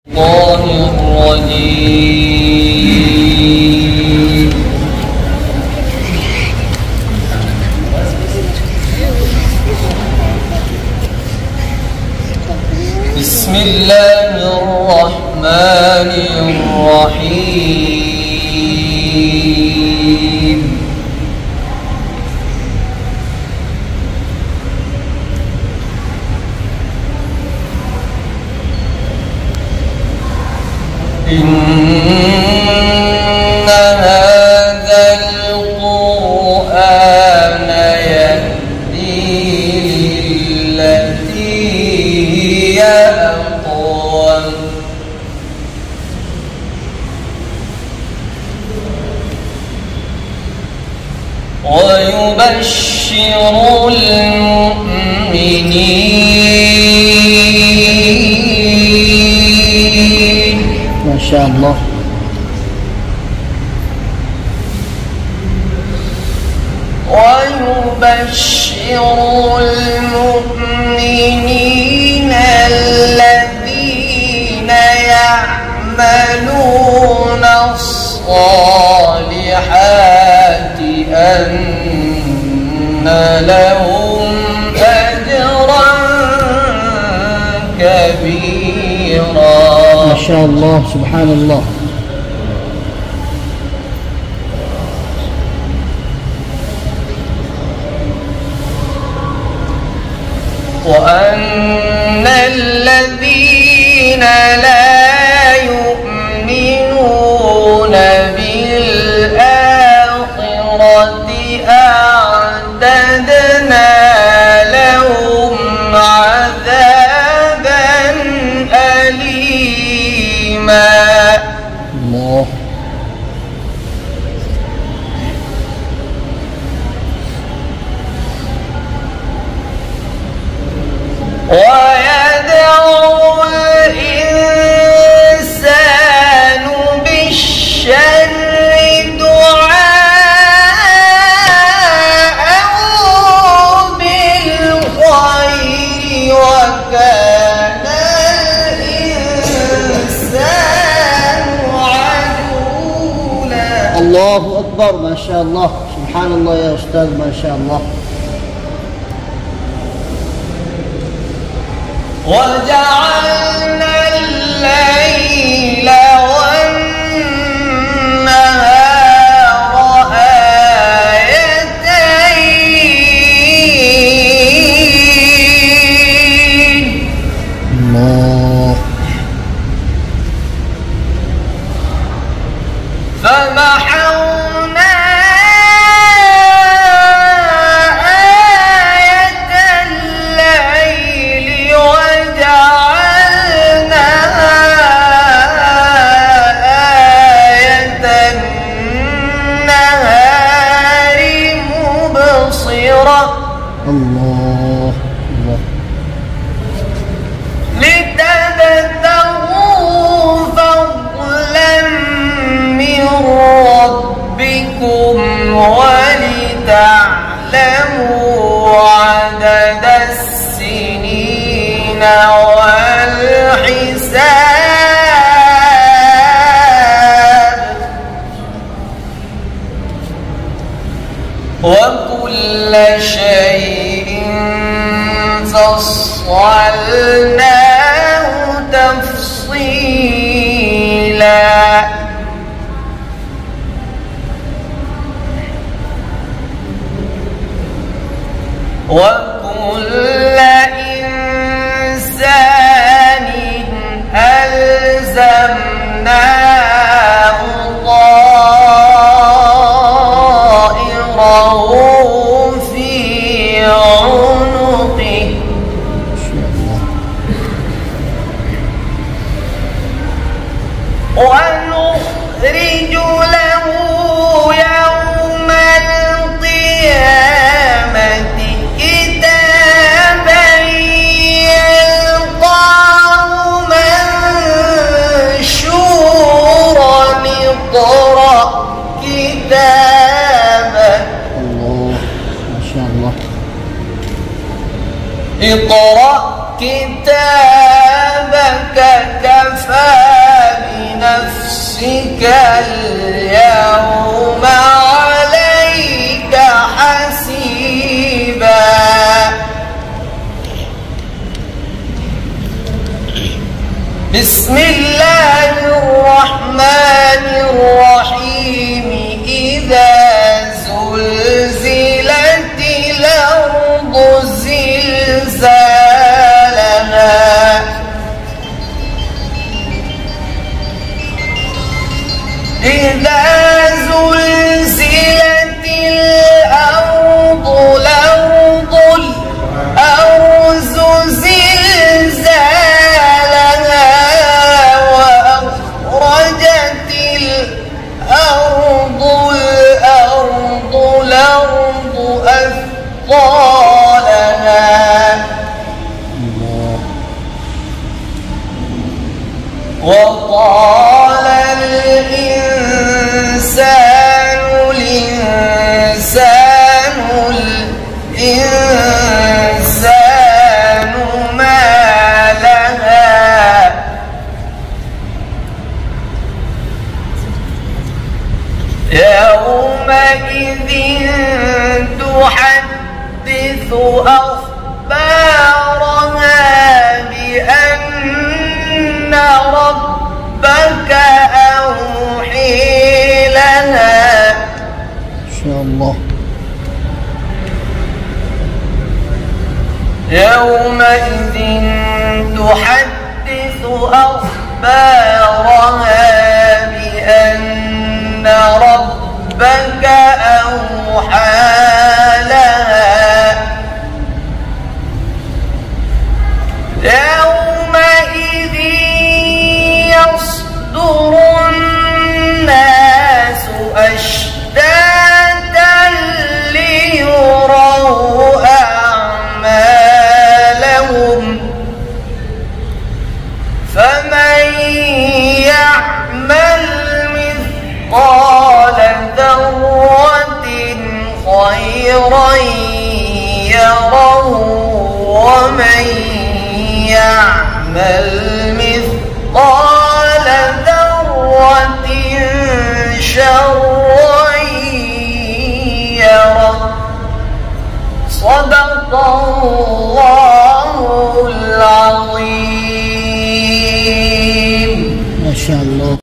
الله الرجيم. بسم الله الرحمن الرحيم. إن هذا القرآن يهدي للتي هي أقوم ويبشر المؤمنين ما شاء الله. ويبشر المؤمنين الذين يعملون الصالحات أن لهم أجرا كبيرا. ما شاء الله، سبحان الله. وأن الذين لا يؤمنون بالآخرة أعتدنا لهم عذابا أليما. الله. ويدعو الإنسان بالشر دعاءه بالخير وكان الإنسان عجولا. الله أكبر، ما شاء الله، سبحان الله يا أستاذ، ما شاء الله. وجعلنا الليل والنهار آيتين. الله. فمحونا الله. الله. لتبتغوا فضلا من ربكم ولتعلموا عدد السنين والحساب وكل شيء فصلناه تفصيلا. وكل إنسان ألزمناه طائره في عنقه ونخرج له يوم القيامة كتابا يلقاه منشورا اقرأ كتابك. الله، ما شاء الله. اقرأ كتابك كفى اليوم عليك حسيبا. بسم الله الرحمن الرحيم. إذا زلزلت الأرض زلزالها إذا زلزلت الأرض زلزالها وأخرجت الأرض أثقالها وقال الإنسان ما لها يومئذ تحدث أخبارها بأن ربك أوحي لها. إن شاء الله. يومئذ تحدث أخبارها بأن ربك أوحى لها. يومئذ يصدر الناس أشتاتا ليروا أعمالهم فمن يعمل مثقال ذرة خيرا يره ومن يعمل مثقال ذرة شرا